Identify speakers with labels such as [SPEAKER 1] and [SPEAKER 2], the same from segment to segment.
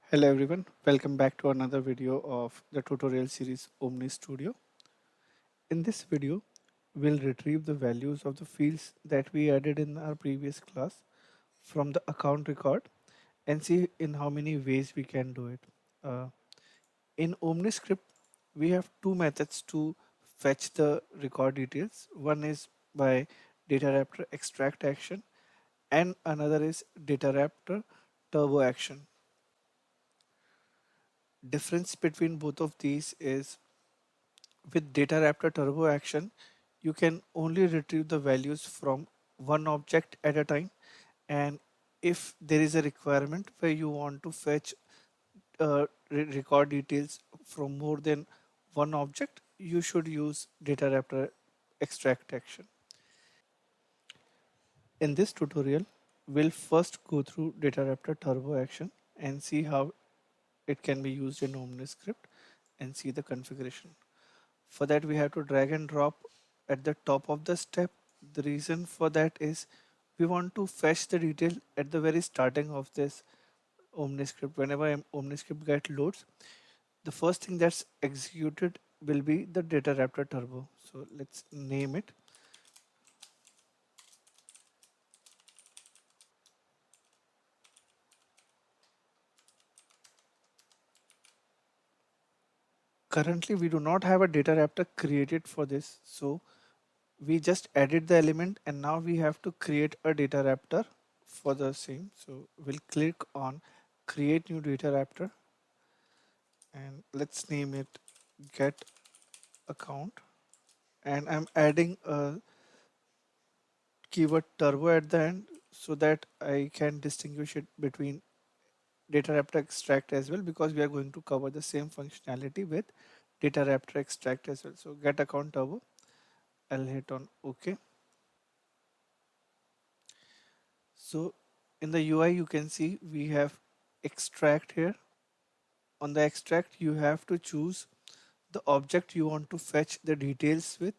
[SPEAKER 1] Hello everyone, welcome back to another video of the tutorial series OmniStudio. In this video, we'll retrieve the values of the fields that we added in our previous class from the account record and see in how many ways we can do it. Uh, in OmniScript, we have two methods to fetch the record details. One is by Dataraptor Extract Action and another is Dataraptor Turbo Action. Difference between both of these is with Dataraptor Turbo Action, you can only retrieve the values from one object at a time. And if there is a requirement where you want to fetch record details from more than one object, you should use Dataraptor Extract Action. In this tutorial, we'll first go through Dataraptor Turbo Action and see how it can be used in OmniScript and see the configuration. For that, we have to drag and drop at the top of the step. The reason for that is we want to fetch the detail at the very starting of this OmniScript. Whenever OmniScript get loads, the first thing that's executed will be the Dataraptor Turbo. So let's name it. Currently, we do not have a Dataraptor created for this. So we just added the element and now we have to create a Dataraptor for the same. So we'll click on create new Dataraptor and let's name it get account, and I'm adding a keyword turbo at the end so that I can distinguish it between Dataraptor extract as well, because we are going to cover the same functionality with Dataraptor extract as well. So get account turbo, I'll hit on OK. So in the UI you can see we have extract here. On the extract you have to choose the object you want to fetch the details with,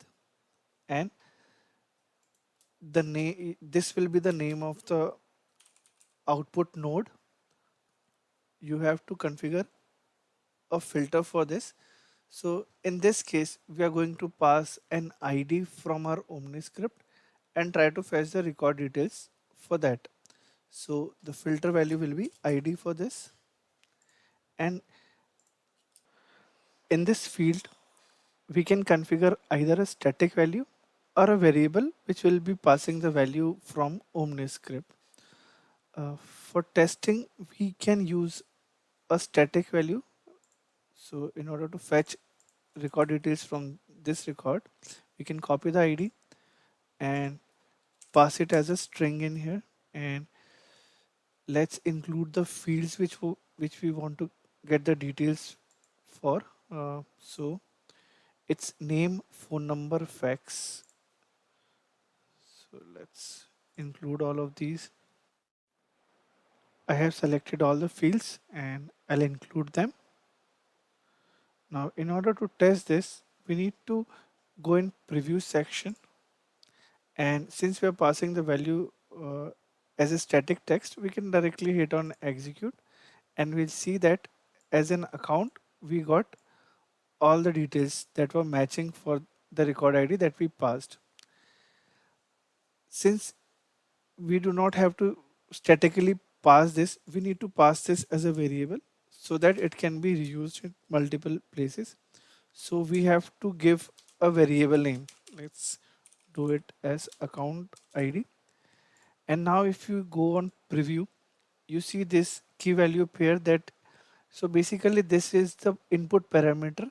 [SPEAKER 1] and the name, this will be the name of the output node. You have to configure a filter for this. So in this case we are going to pass an ID from our OmniScript and try to fetch the record details for that. So the filter value will be ID for this, and in this field we can configure either a static value or a variable which will be passing the value from OmniScript. For testing, we can use a static value. So in order to fetch record details from this record, we can copy the ID and pass it as a string in here, and let's include the fields which we want to get the details for. So it's name, phone number, fax. So let's include all of these. I have selected all the fields and I'll include them. Now in order to test this, we need to go in preview section, and since we are passing the value as a static text, we can directly hit on execute and we'll see that as an account we got all the details that were matching for the record ID that we passed. Since we do not have to statically pass this, we need to pass this as a variable so that it can be reused in multiple places. So we have to give a variable name. Let's do it as account ID. And now if you go on preview, you see this key value pair that, so basically this is the input parameter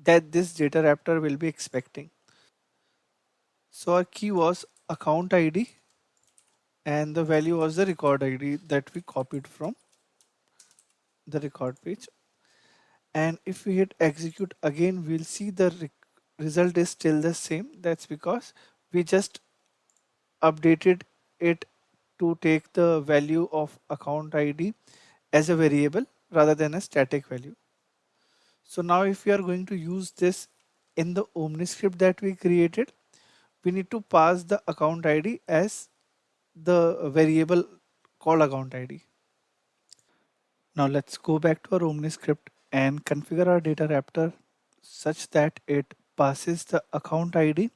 [SPEAKER 1] that this Dataraptor will be expecting. So our key was account ID and the value was the record ID that we copied from the record page. And if we hit execute again, we'll see the result is still the same. That's because we just updated it to take the value of account ID as a variable rather than a static value. So now if we are going to use this in the OmniScript that we created, we need to pass the account ID as the variable called account ID. Now let's go back to our OmniScript and configure our Dataraptor such that it passes the account ID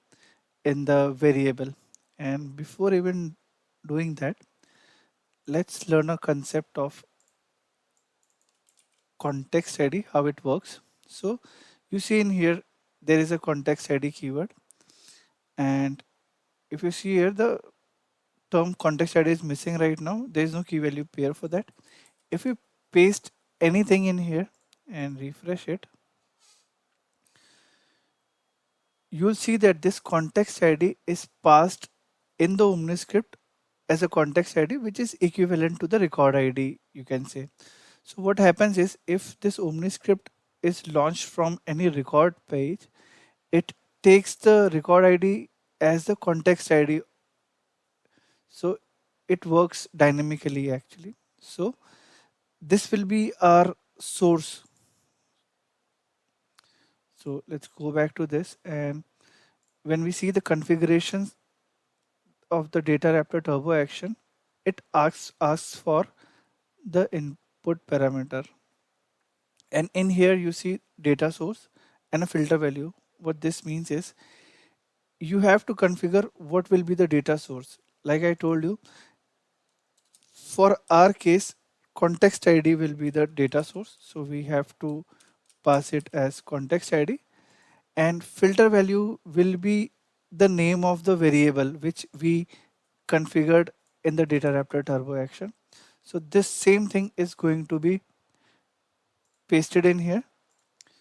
[SPEAKER 1] in the variable. And before even doing that, let's learn a concept of context ID, how it works. So you see in here, there is a context ID keyword. And if you see here, the term context ID is missing right now. There is no key value pair for that. If you paste anything in here and refresh it, you'll see that this context ID is passed in the OmniScript as a context ID, which is equivalent to the record ID, you can say. So what happens is, if this OmniScript is launched from any record page, it takes the record ID as the context ID. So it works dynamically actually. So this will be our source. So let's go back to this, and when we see the configurations of the Dataraptor Turbo Action, it asks for the input parameter, and in here you see data source and a filter value. What this means is, you have to configure what will be the data source. Like I told you, for our case, context ID will be the data source, so we have to pass it as context ID, and filter value will be the name of the variable which we configured in the Dataraptor Turbo Action. So this same thing is going to be pasted in here.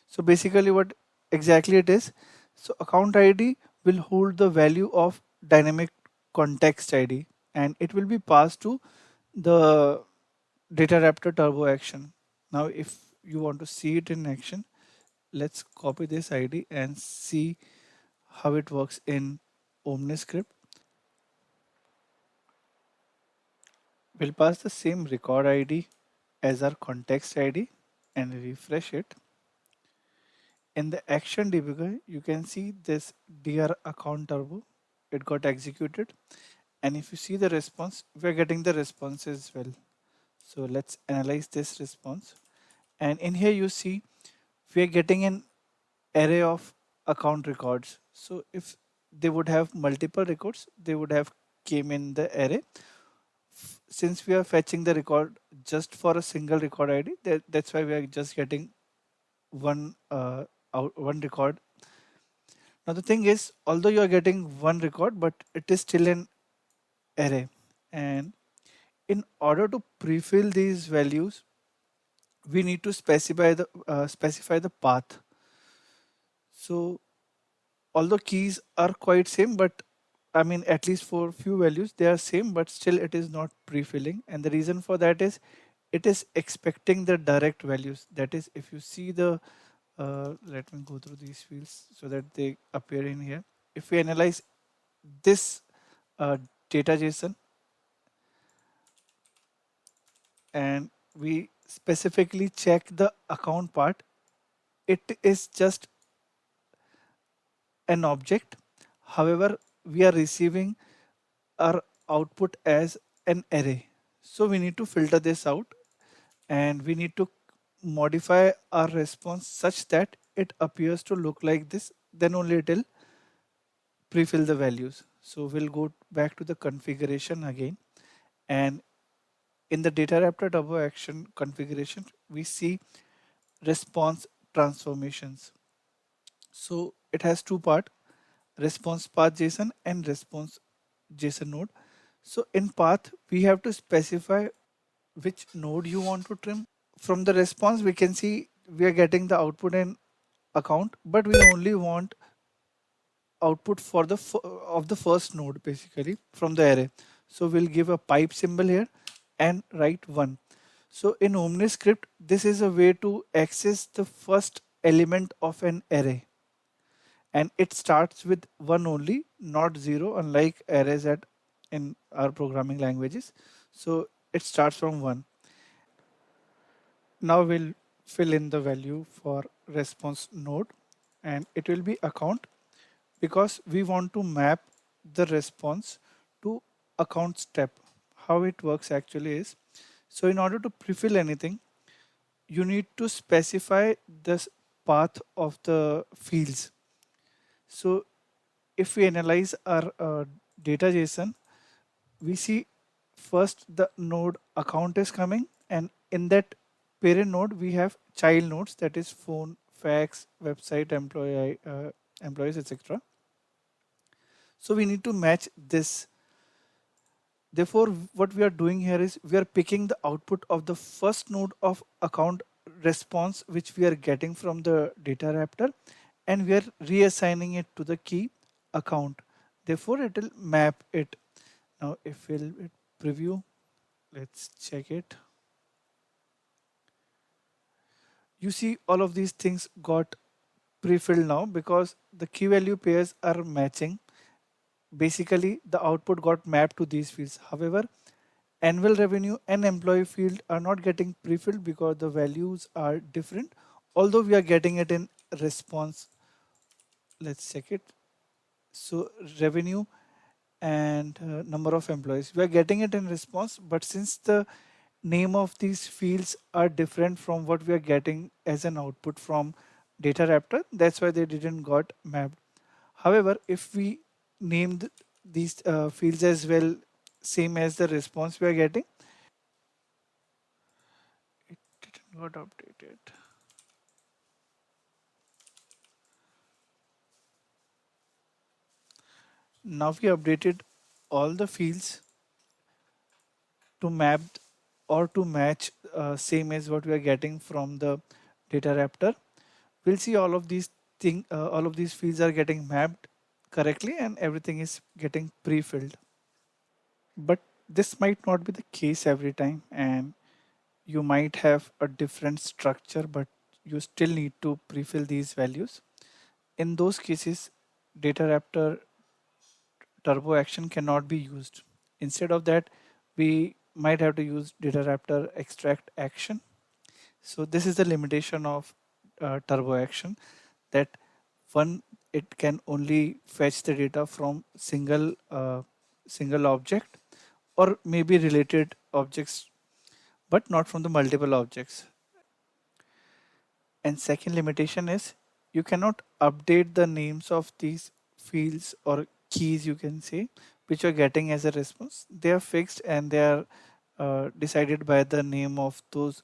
[SPEAKER 1] So basically what exactly it is, so account ID will hold the value of dynamic context ID, and it will be passed to the Dataraptor Turbo Action. Now if you want to see it in action, let's copy this ID and see how it works in OmniScript. We'll pass the same record ID as our context ID and refresh it. In the action debugger, you can see this DR account turbo. It got executed. And if you see the response, we're getting the response as well. So let's analyze this response. And in here you see we're getting an array of account records. So if they would have multiple records, they would have came in the array. Since we are fetching the record just for a single record ID, that's why we are just getting one one record. Now the thing is, although you are getting one record, but it is still an array, and in order to prefill these values, we need to specify the path. So although keys are quite same, but I mean, at least for few values they are same, but still it is not prefilling, and the reason for that is it is expecting the direct values. That is, if you see the let me go through these fields so that they appear in here. If we analyze this data JSON and we specifically check the account part, it is just an object. However, we are receiving our output as an array. So we need to filter this out, and we need to modify our response such that it appears to look like this. Then only it will prefill the values. So we'll go back to the configuration again, and in the Dataraptor Turbo Action configuration, we see response transformations. So it has two parts: response path JSON and response JSON node. So in path, we have to specify which node you want to trim. From the response, we can see we are getting the output in account, but we only want output for the of the first node basically from the array. So we'll give a pipe symbol here and write 1. So in OmniScript, this is a way to access the first element of an array, and it starts with 1 only, not 0, unlike arrays at in our programming languages. So it starts from 1. Now we'll fill in the value for response node, and it will be account, because we want to map the response to account step. How it works actually is, so in order to prefill anything, you need to specify this path of the fields. So if we analyze our data JSON, we see first the node account is coming, and in that parent node we have child nodes, that is phone, fax, website, employees, etc. So we need to match this. Therefore, what we are doing here is we are picking the output of the first node of account response which we are getting from the Dataraptor, and we are reassigning it to the key account. Therefore, it will map it. Now, if we'll hit preview, let's check it. You see all of these things got pre-filled now because the key value pairs are matching. Basically, the output got mapped to these fields. However, annual revenue and employee field are not getting pre-filled because the values are different, although we are getting it in response. Let's check it. So revenue and number of employees, we are getting it in response, but since the name of these fields are different from what we are getting as an output from Dataraptor, that's why they didn't got mapped. However, if we named these fields as well, same as the response we are getting, it didn't got updated. Now we updated all the fields to map or to match same as what we are getting from the Dataraptor. We'll see all of these fields are getting mapped correctly and everything is getting pre-filled. But this might not be the case every time, and you might have a different structure, but you still need to pre-fill these values. In those cases, Dataraptor Turbo Action cannot be used. Instead of that, we might have to use Dataraptor Extract Action. So this is the limitation of Turbo Action, that one, it can only fetch the data from single object or maybe related objects, but not from the multiple objects. And second limitation is you cannot update the names of these fields or keys, you can say, which you're getting as a response. They are fixed and they are decided by the name of those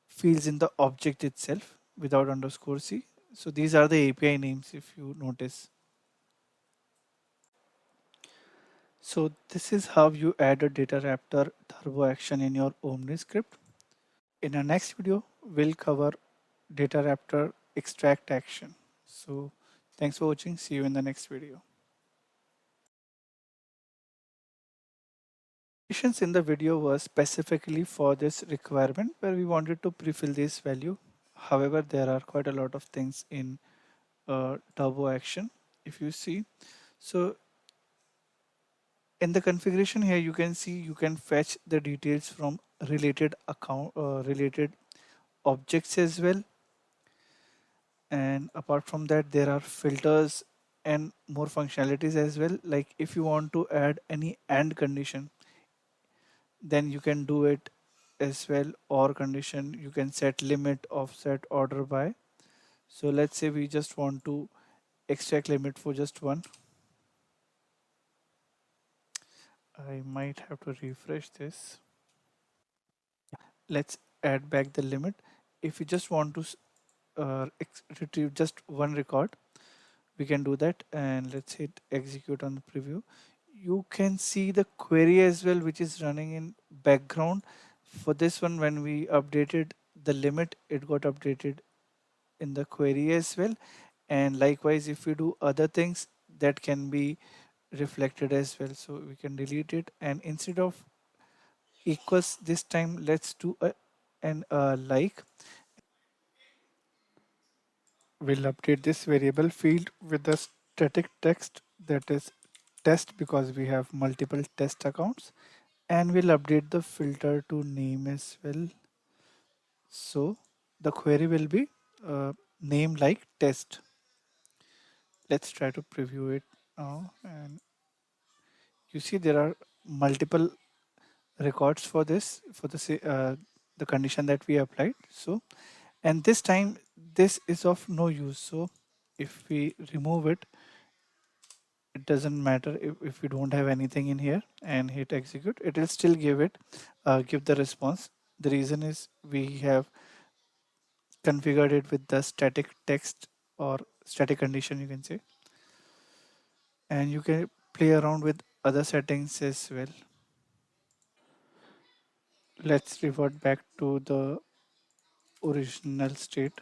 [SPEAKER 1] fields in the object itself without underscore C. So these are the API names if you notice. So this is how you add a Dataraptor Turbo Action in your OmniScript. In our next video, we'll cover Dataraptor Extract Action. So thanks for watching. See you in the next video. Conditions in the video was specifically for this requirement where we wanted to pre-fill this value. However, there are quite a lot of things in Turbo Action. If you see, so in the configuration here, you can see you can fetch the details from related objects as well. And apart from that, there are filters and more functionalities as well. Like if you want to add any AND condition, then you can do it as well. Or condition, you can set limit, offset, order by. So let's say we just want to extract limit for just one. I might have to refresh this. Let's add back the limit. If you just want to retrieve just one record, we can do that, and let's hit execute on the preview. You can see the query as well, which is running in background. For this one, when we updated the limit, it got updated in the query as well. And likewise, if we do other things, that can be reflected as well. So we can delete it, and instead of equals this time, let's do an like. We'll update this variable field with the static text, that is test, because we have multiple test accounts, and we'll update the filter to name as well. So the query will be name like test. Let's try to preview it now, and you see there are multiple records for this, for the the condition that we applied. So, and this time this is of no use. So if we remove it, it doesn't matter if we don't have anything in here and hit execute, it will still give the response. The reason is we have configured it with the static text or static condition, you can say, and you can play around with other settings as well. Let's revert back to the original state.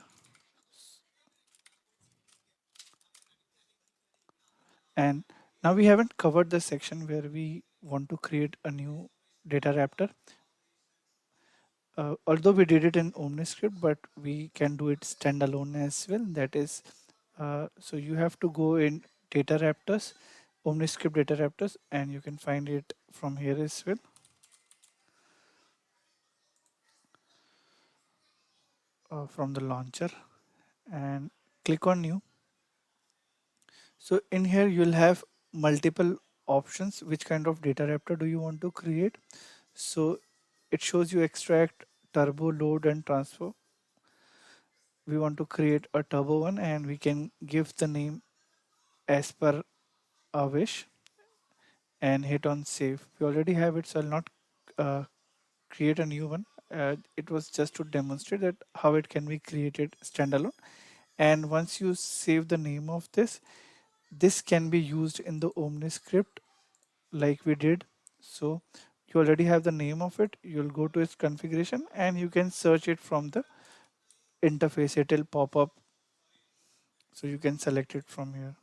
[SPEAKER 1] And now we haven't covered the section where we want to create a new data raptor. Although we did it in OmniScript, but we can do it standalone as well. That is, so you have to go in Dataraptors, OmniScript Dataraptors, and you can find it from here as well. From the launcher, and click on new. So in here you'll have multiple options. Which kind of data raptor do you want to create? So it shows you extract, turbo, load, and transfer. We want to create a turbo one, and we can give the name as per our wish and hit on save. We already have it, so I'll not uh, create a new one. It was just to demonstrate that how it can be created standalone. And once you save the name of this can be used in the OmniScript like we did. So you already have the name of it. You'll go to its configuration and you can search it from the interface. It will pop up. So you can select it from here.